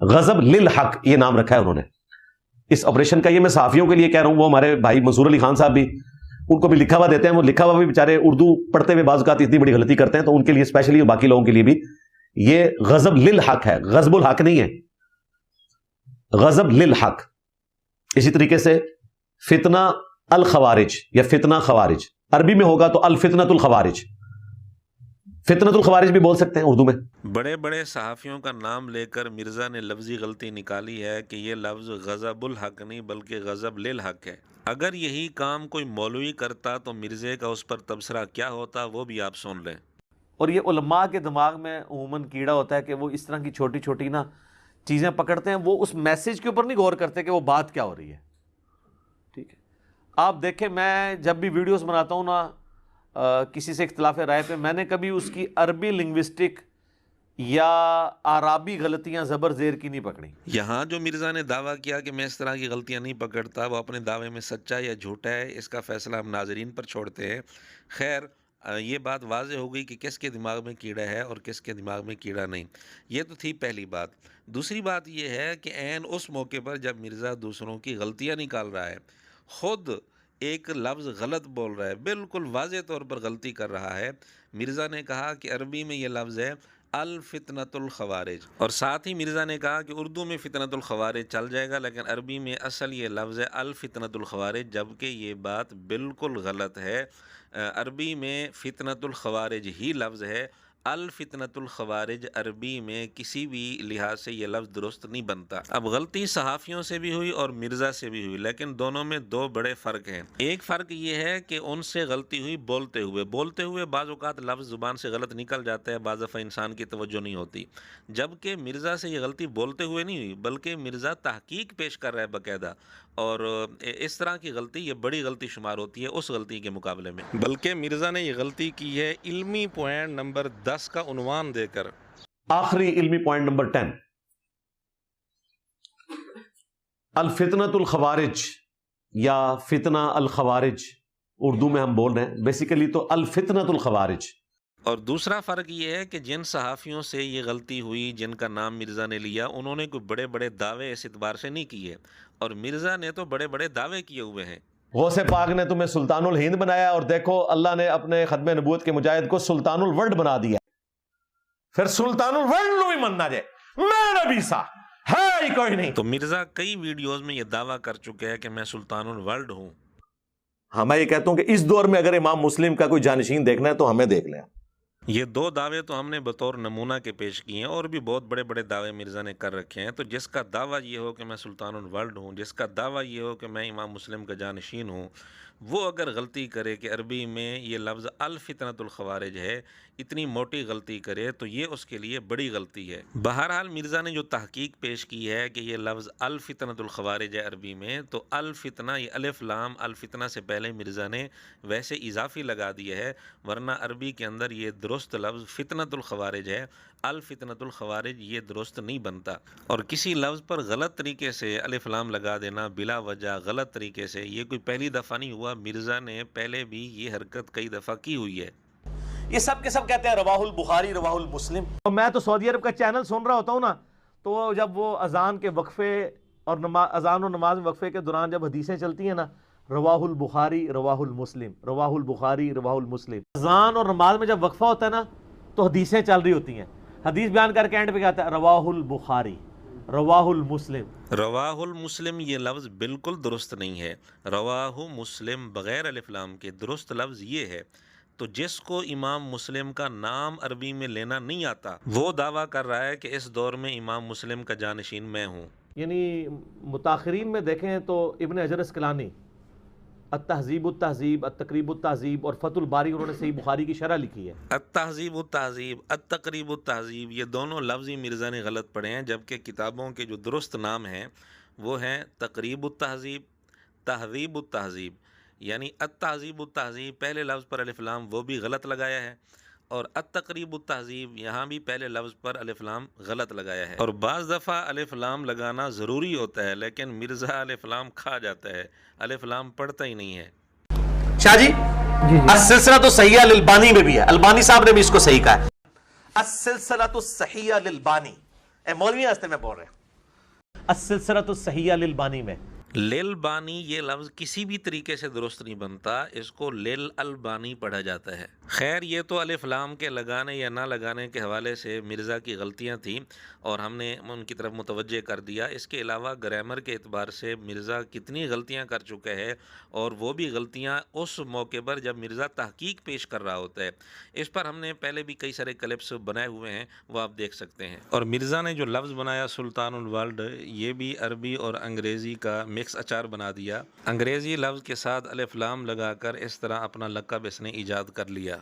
غضب للحق یہ نام رکھا ہے انہوں نے اس آپریشن کا. یہ میں صحافیوں کے لیے کہہ رہا ہوں, وہ ہمارے بھائی منصور علی خان صاحب بھی ان کو بھی لکھا ہوا دیتے ہیں, وہ لکھا ہوا بھی بیچارے اردو پڑھتے ہوئے بعض اوقات اتنی بڑی غلطی کرتے ہیں, تو ان کے لیے اسپیشلی اور باقی لوگوں کے لیے بھی یہ غضب للحق ہے, غضب الحق نہیں ہے, غضب للحق. اسی طریقے سے فتنہ الخوارج یا فتنہ خوارج عربی میں ہوگا تو الفتنۃ الخوارج, فتنۃ الخوارج بھی بول سکتے ہیں اردو میں. بڑے بڑے صحافیوں کا نام لے کر مرزا نے لفظی غلطی نکالی ہے کہ یہ لفظ غضب الحق نہیں بلکہ غضب للحق ہے. اگر یہی کام کوئی مولوی کرتا تو مرزے کا اس پر تبصرہ کیا ہوتا وہ بھی آپ سن لیں. اور یہ علماء کے دماغ میں عموماً کیڑا ہوتا ہے کہ وہ اس طرح کی چھوٹی چھوٹی نا چیزیں پکڑتے ہیں, وہ اس میسج کے اوپر نہیں غور کرتے کہ وہ بات کیا ہو رہی ہے. ٹھیک ہے, آپ دیکھیں میں جب بھی ویڈیوز بناتا ہوں نا کسی سے اختلاف رائے پہ, میں نے کبھی اس کی عربی لنگوسٹک یا عربی غلطیاں زبر زیر کی نہیں پکڑی. یہاں جو مرزا نے دعویٰ کیا کہ میں اس طرح کی غلطیاں نہیں پکڑتا, وہ اپنے دعوے میں سچا یا جھوٹا ہے اس کا فیصلہ ہم ناظرین پر چھوڑتے ہیں. خیر یہ بات واضح ہو گئی کہ کس کے دماغ میں کیڑا ہے اور کس کے دماغ میں کیڑا نہیں. یہ تو تھی پہلی بات. دوسری بات یہ ہے کہ عین اس موقع پر جب مرزا دوسروں کی غلطیاں نکال رہا ہے, خود ایک لفظ غلط بول رہا ہے, بالکل واضح طور پر غلطی کر رہا ہے. مرزا نے کہا کہ عربی میں یہ لفظ ہے الفتنۃ الخوارج, اور ساتھ ہی مرزا نے کہا کہ اردو میں فتنۃ الخوارج چل جائے گا لیکن عربی میں اصل یہ لفظ ہے الفتنۃ الخوارج, جبکہ یہ بات بالکل غلط ہے. عربی میں فتنۃ الخوارج ہی لفظ ہے, الفتنۃ الخوارج عربی میں کسی بھی لحاظ سے یہ لفظ درست نہیں بنتا. اب غلطی صحافیوں سے بھی ہوئی اور مرزا سے بھی ہوئی, لیکن دونوں میں دو بڑے فرق ہیں. ایک فرق یہ ہے کہ ان سے غلطی ہوئی بولتے ہوئے بعض اوقات لفظ زبان سے غلط نکل جاتا ہے, بعض دفعہ انسان کی توجہ نہیں ہوتی, جبکہ مرزا سے یہ غلطی بولتے ہوئے نہیں ہوئی بلکہ مرزا تحقیق پیش کر رہا ہے باقاعدہ, اور اس طرح کی غلطی یہ بڑی غلطی شمار ہوتی ہے اس غلطی کے مقابلے میں. بلکہ مرزا نے یہ غلطی کی ہے علمی پوائنٹ نمبر 10 کا عنوان دے کر. آخری علمی پوائنٹ نمبر 10, الفتنۃ الخوارج یا فتنہ الخوارج اردو میں ہم بول رہے ہیں, بیسیکلی تو الفتنۃ الخوارج. اور دوسرا فرق یہ ہے کہ جن صحافیوں سے یہ غلطی ہوئی جن کا نام مرزا نے لیا انہوں نے کوئی بڑے بڑے دعوے اس اعتبار سے نہیں کیے, اور مرزا نے تو بڑے بڑے دعوے کیے ہوئے ہیں. غوث پاک نے تمہیں سلطان الہند بنایا, اور دیکھو اللہ نے اپنے ختم نبوت کے مجاہد کو سلطان الورلڈ بنا دیا. پھر سلطان الورلڈ نو بھی مننا جائے, میں نبی سا ہے ہی کوئی نہیں. تو مرزا کئی ویڈیوز میں یہ دعویٰ کر چکے ہیں کہ میں سلطان الورلڈ ہوں. ہاں میں یہ کہتا ہوں کہ اس دور میں اگر امام مسلم کا کوئی جانشین دیکھنا ہے تو ہمیں دیکھ لیں. یہ دو دعوے تو ہم نے بطور نمونہ کے پیش کیے ہیں, اور بھی بہت بڑے بڑے دعوے مرزا نے کر رکھے ہیں. تو جس کا دعویٰ یہ ہو کہ میں سلطان الورلڈ ہوں, جس کا دعویٰ یہ ہو کہ میں امام مسلم کا جانشین ہوں, وہ اگر غلطی کرے کہ عربی میں یہ لفظ الفتنۃ الخوارج ہے, اتنی موٹی غلطی کرے تو یہ اس کے لیے بڑی غلطی ہے. بہرحال مرزا نے جو تحقیق پیش کی ہے کہ یہ لفظ الفتنۃ الخوارج ہے عربی میں, تو الفتنہ یہ الف لام الفتنہ سے پہلے مرزا نے ویسے اضافی لگا دیا ہے, ورنہ عربی کے اندر یہ درست لفظ فتنۃ الخوارج ہے, الفتنۃ الخوارج یہ درست نہیں بنتا. اور کسی لفظ پر غلط طریقے سے الف لام لگا دینا بلا وجہ غلط طریقے سے, یہ کوئی پہلی دفعہ نہیں ہوا, مرزا نے پہلے بھی یہ حرکت کئی دفعہ کی ہوئی ہے. یہ سب کے سب کہتے ہیں رواہ البخاری رواہ المسلم. اور میں تو سعودی عرب کا چینل سن رہا ہوتا ہوں نا, تو جب وہ اذان کے وقفے اور اذان و نماز وقفے کے دوران جب حدیثیں چلتی ہیں نا, رواہ البخاری رواہ المسلم, رواہ البخاری رواہ المسلم, اذان اور نماز میں جب وقفہ ہوتا ہے نا تو حدیثیں چل رہی ہوتی ہیں, حدیث بیان کر کے اینڈ پہ کہتا ہے رواہ البخاری رواہ المسلم. رواہ المسلم یہ لفظ بالکل درست نہیں ہے, رواہ مسلم بغیر الف لام کے درست لفظ یہ ہے. تو جس کو امام مسلم کا نام عربی میں لینا نہیں آتا وہ دعویٰ کر رہا ہے کہ اس دور میں امام مسلم کا جانشین میں ہوں. یعنی متاخرین میں دیکھیں تو ابن حجر اسقلانی التہذیب التہذیب التقریب التہذیب اور فتح الباری انہوں نے صحیح بخاری کی شرح لکھی ہے. التہذیب التہذیب التقریب التہذیب یہ دونوں لفظ ہی مرزا نے غلط پڑھے ہیں, جبکہ کتابوں کے جو درست نام ہیں وہ ہیں تقریب التہذیب, تہذیب التہذیب. یعنی التہذیب التہذیب پہلے لفظ پر الف لام وہ بھی غلط لگایا ہے, اور التقریب التہذیب یہاں بھی پہلے لفظ پر الف لام غلط لگایا ہے. اور بعض دفعہ الف لام لگانا ضروری ہوتا ہے لیکن مرزا الف لام کھا جاتا ہے, الف لام پڑھتا ہی نہیں ہے. شاہ جی السلسلہ تو صحیحہ للبانی میں بھی ہے, البانی صاحب نے بھی اس کو صحیح کہا ہے. السلسلہ تو صحیحہ للبانی, اے مولوی ہستے میں بول رہے ہیں, السلسلۃ الصحیحہ للبانی میں. لیل بانی یہ لفظ کسی بھی طریقے سے درست نہیں بنتا، اس کو لیل البانی پڑھا جاتا ہے. خیر یہ تو الف لام کے لگانے یا نہ لگانے کے حوالے سے مرزا کی غلطیاں تھیں اور ہم نے ان کی طرف متوجہ کر دیا. اس کے علاوہ گرامر کے اعتبار سے مرزا کتنی غلطیاں کر چکے ہے، اور وہ بھی غلطیاں اس موقع پر جب مرزا تحقیق پیش کر رہا ہوتا ہے. اس پر ہم نے پہلے بھی کئی سارے کلپس بنائے ہوئے ہیں، وہ آپ دیکھ سکتے ہیں. اور مرزا نے جو لفظ بنایا سلطان الورلڈ، یہ بھی عربی اور انگریزی کا مکس اچار بنا دیا. انگریزی لفظ کے ساتھ الف لام لگا کر اس طرح اپنا لقب اس نے ایجاد کر لیا.